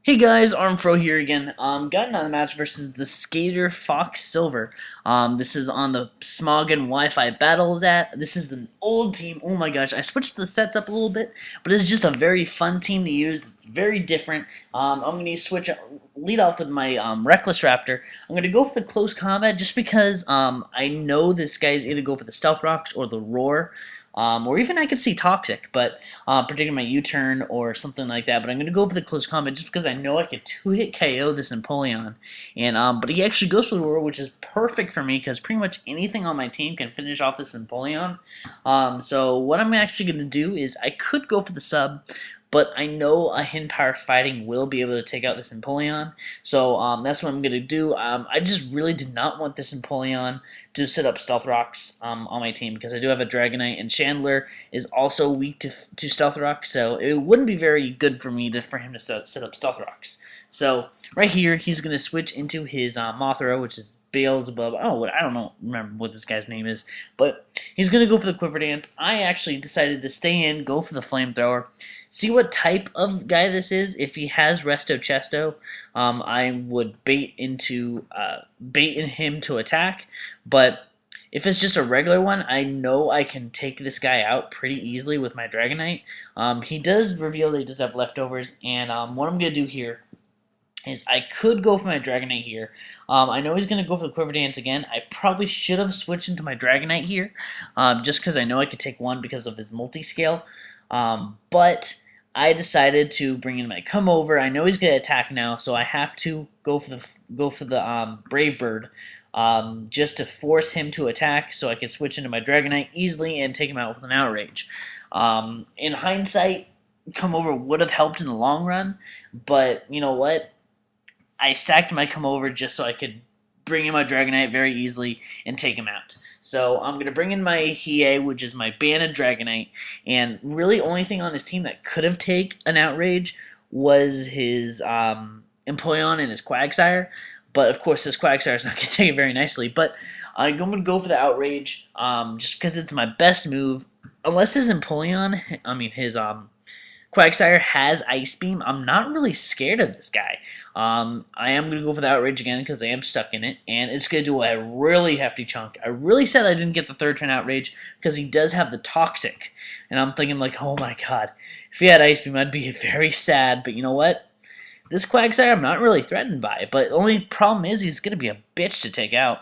Hey guys, Armedfro here again. Got another match versus the Theskaterfoxsilver. This is on the Smog and Wi-Fi Battles This is an old team. Oh my gosh, I switched the sets up a little bit, but it's just a very fun team to use. It's very different. I'm going to lead off with my Reckless Raptor. I'm going to go for the close combat just because I know this guy's either go for the Stealth Rocks or the Roar. Or even I could see Toxic, but predicting my U-turn or something like that. But I'm going to go for the close combat just because I know I could two-hit KO this Empoleon. And but he actually goes for the Roar, which is perfect for me because pretty much anything on my team can finish off this Empoleon. So what I'm actually going to do is I could go for the sub, but I know a Hidden Power Fighting will be able to take out this Empoleon, so that's what I'm going to do. I just really did not want this Empoleon to set up Stealth Rocks on my team because I do have a Dragonite, and Chandler is also weak to Stealth Rocks, so it wouldn't be very good for me for him to set up Stealth Rocks. So right here, he's going to switch into his Mothra, which is Beelzebub. Oh, I don't remember what this guy's name is, but he's going to go for the Quiver Dance. I actually decided to stay in, go for the Flamethrower. See what type of guy this is. If he has Resto Chesto, I would bait in him to attack. But if it's just a regular one, I know I can take this guy out pretty easily with my Dragonite. He does reveal that he does have leftovers, and what I'm going to do here is I could go for my Dragonite here. I know he's going to go for the Quiver Dance again. I probably should have switched into my Dragonite here, just because I know I could take one because of his multi-scale. But I decided to bring in my Come Over. I know he's going to attack now, so I have to go for the Brave Bird, just to force him to attack, so I can switch into my Dragonite easily and take him out with an Outrage. In hindsight, Come Over would have helped in the long run, but you know what? I sacked my Come Over just so I could bring in my Dragonite very easily and take him out. So I'm going to bring in my Hiei, which is my Banded Dragonite, and really only thing on his team that could have taken an Outrage was his Empoleon and his Quagsire. But of course, this Quagsire is not going to take it very nicely. But I'm going to go for the Outrage just because it's my best move. Unless his Empoleon, his Quagsire has Ice Beam, I'm not really scared of this guy. I am going to go for the Outrage again because I am stuck in it, and it's going to do a really hefty chunk. I really said I didn't get the third turn Outrage because he does have the Toxic, and I'm thinking like, oh my god, if he had Ice Beam, I'd be very sad, but you know what? This Quagsire I'm not really threatened by, but the only problem is he's going to be a bitch to take out.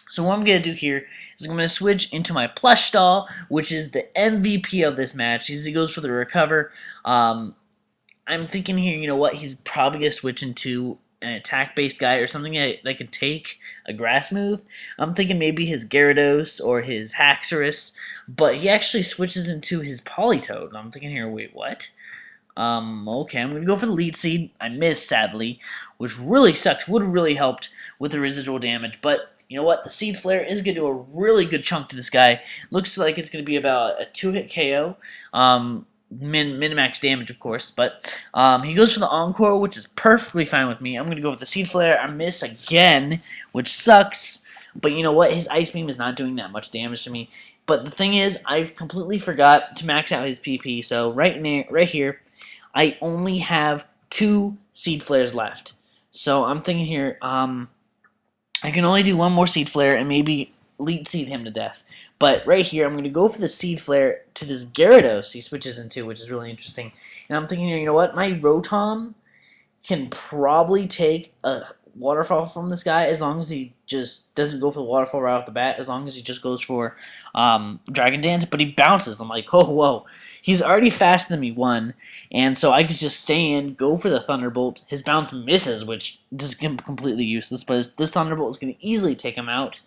So what I'm going to do here is I'm going to switch into my Plush Doll, which is the MVP of this match. He goes for the Recover. I'm thinking here, you know what, he's probably going to switch into an attack-based guy or something that can take a grass move. I'm thinking maybe his Gyarados or his Haxorus, but he actually switches into his Politoed. I'm thinking here, wait, what? Okay, I'm going to go for the Lead Seed. I missed, sadly, which really sucks. Would have really helped with the residual damage, but you know what? The Seed Flare is going to do a really good chunk to this guy. Looks like it's going to be about a 2-hit KO. Min-max damage, of course, but he goes for the Encore, which is perfectly fine with me. I'm going to go with the Seed Flare. I miss again, which sucks, but you know what? His Ice Beam is not doing that much damage to me. But the thing is, I've completely forgot to max out his PP, so right here, I only have 2 Seed Flares left. So I'm thinking here, I can only do one more Seed Flare and maybe Lead Seed him to death. But right here, I'm going to go for the Seed Flare to this Gyarados he switches into, which is really interesting. And I'm thinking here, you know what? My Rotom can probably take a Waterfall from this guy as long as he just doesn't go for the Waterfall right off the bat, as long as he just goes for Dragon Dance, but he bounces. I'm like, oh, whoa. He's already faster than me, one, and so I could just stay in, go for the Thunderbolt. His bounce misses, which is completely useless, but this Thunderbolt is going to easily take him out.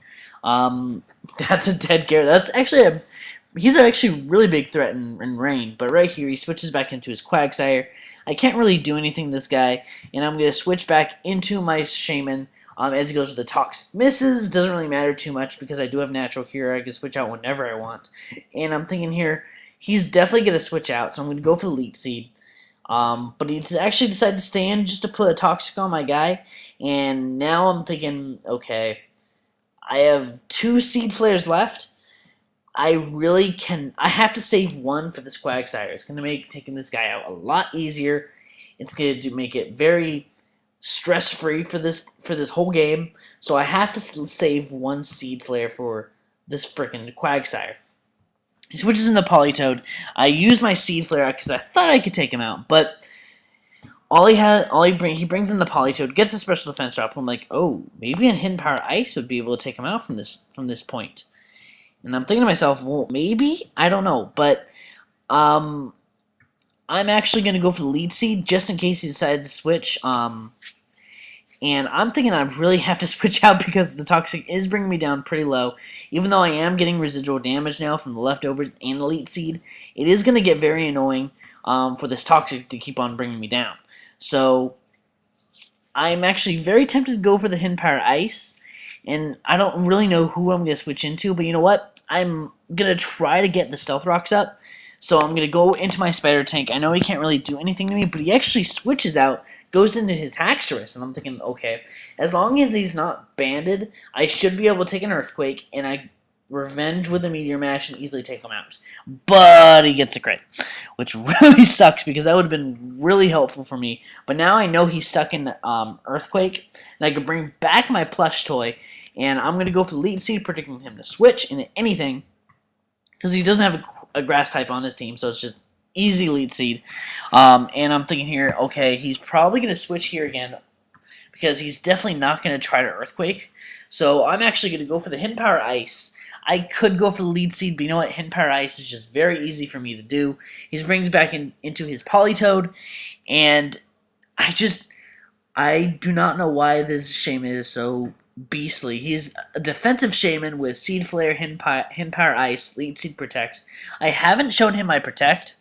That's a dead Gyarados. That's actually he's actually a really big threat in rain, but right here he switches back into his Quagsire. I can't really do anything to this guy, and I'm going to switch back into my Shaman as he goes to the Toxic. Misses, doesn't really matter too much because I do have Natural Cure. I can switch out whenever I want. And I'm thinking here, he's definitely going to switch out, so I'm going to go for the Lead Seed. But he actually decided to stay in just to put a Toxic on my guy, and now I'm thinking, okay, I have 2 Seed Flares left. I have to save one for this Quagsire. It's going to make taking this guy out a lot easier. It's going to make it very stress-free for this whole game. So I have to save one Seed Flare for this freaking Quagsire. He switches into Politoed. I use my Seed Flare because I thought I could take him out, but he brings in the Politoed, gets a special defense drop. I'm like, oh, maybe a Hidden Power Ice would be able to take him out from this point. And I'm thinking to myself, well, maybe, I don't know, but I'm actually gonna go for the Lead Seed just in case he decided to switch. And I'm thinking I really have to switch out because the Toxic is bringing me down pretty low. Even though I am getting residual damage now from the leftovers and Elite Seed, it is going to get very annoying for this Toxic to keep on bringing me down. So I'm actually very tempted to go for the Hidden Power Ice. And I don't really know who I'm going to switch into, but you know what? I'm going to try to get the Stealth Rocks up. So I'm going to go into my Spider Tank. I know he can't really do anything to me, but he actually switches out, goes into his Haxorus, and I'm thinking, okay, as long as he's not banded, I should be able to take an Earthquake, and I revenge with a Meteor Mash and easily take him out. But he gets a crit, which really sucks because that would have been really helpful for me. But now I know he's stuck in Earthquake, and I can bring back my plush toy, and I'm going to go for the Lead Seed, predicting him to switch into anything, because he doesn't have a Grass type on his team, so it's just easy Lead Seed. And I'm thinking here, okay, he's probably going to switch here again because he's definitely not going to try to Earthquake. So I'm actually going to go for the Hidden Power Ice. I could go for the Lead Seed, but you know what? Hidden Power Ice is just very easy for me to do. He brings back into his Politoed, and I do not know why this Shaman is so beastly. He's a defensive Shaman with Seed Flare, Hidden Power Ice, Lead Seed Protect. I haven't shown him my Protect,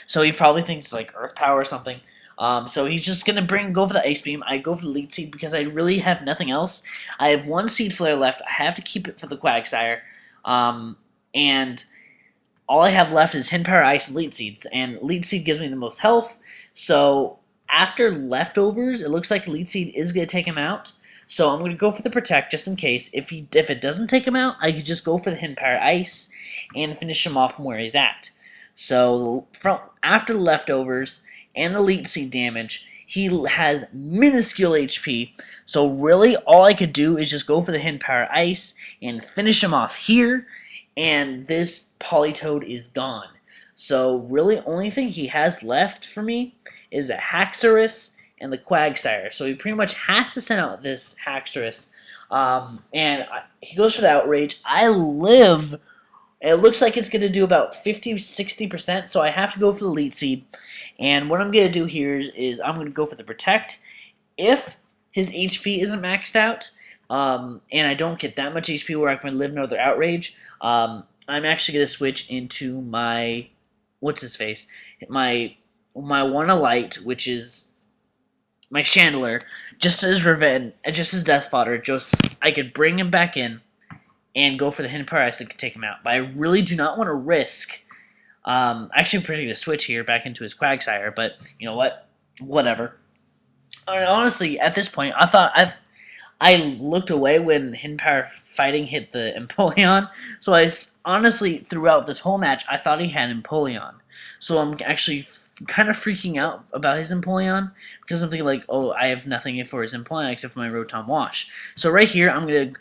so he probably thinks it's like Earth Power or something. So he's just going to go for the Ice Beam. I go for the Lead Seed because I really have nothing else. I have one Seed Flare left. I have to keep it for the Quagsire. And all I have left is Hidden Power Ice and Lead Seeds. And Lead Seed gives me the most health. So after leftovers, it looks like Lead Seed is going to take him out. So I'm going to go for the Protect just in case. If it doesn't take him out, I could just go for the Hidden Power Ice and finish him off from where he's at. So after the leftovers and the Elite Seed damage, he has minuscule HP. So really, all I could do is just go for the Hidden Power Ice and finish him off here, and this Politoed is gone. So really, only thing he has left for me is a Haxorus and the Quagsire. So he pretty much has to send out this Haxorus. And he goes for the Outrage. I live. It looks like it's going to do about 50-60%, so I have to go for the Elite Seed. And what I'm going to do here is I'm going to go for the Protect. If his HP isn't maxed out, and I don't get that much HP where I can live another Outrage, I'm actually going to switch into my, what's-his-face, my one Elite, which is my Chandler, just as revenge, just as death fodder. Just I could bring him back in and go for the Hidden Power Ice that could take him out. But I really do not want to risk. Actually, predicting a switch here back into his Quagsire, but you know what? Whatever. Honestly, at this point, I looked away when Hidden Power Fighting hit the Empoleon. So honestly, throughout this whole match, I thought he had Empoleon. So I'm actually kind of freaking out about his Empoleon because I'm thinking like, oh, I have nothing for his Empoleon except for my Rotom Wash. So right here,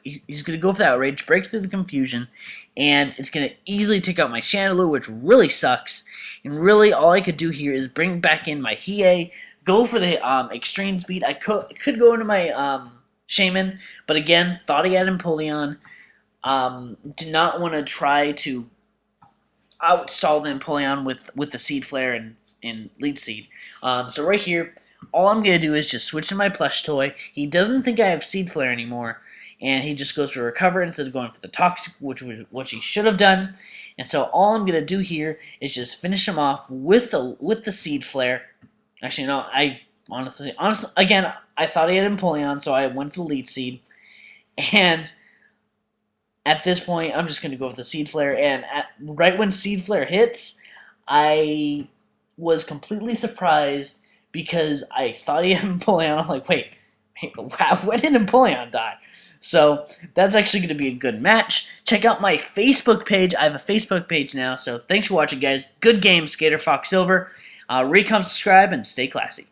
he's gonna go for that Outrage, break through the confusion, and it's gonna easily take out my Chandelure, which really sucks. And really, all I could do here is bring back in my Hiei, go for the Extreme Speed. I could go into my Shaman, but again, thought he had Empoleon. Did not want to try to outstall the Empoleon with the Seed Flare and Lead Seed. So right here, all I'm going to do is just switch to my plush toy. He doesn't think I have Seed Flare anymore, and he just goes to Recover instead of going for the Toxic, which he should have done. And so all I'm going to do here is just finish him off with the Seed Flare. Actually, no, honestly, again, I thought he had Empoleon, so I went for the Lead Seed. And at this point, I'm just going to go with the Seed Flare, and right when Seed Flare hits, I was completely surprised because I thought he had Empoleon. I'm like, wait, when did Empoleon die? So that's actually going to be a good match. Check out my Facebook page. I have a Facebook page now, so thanks for watching, guys. Good game, Theskaterfoxsilver. Recom, subscribe, and stay classy.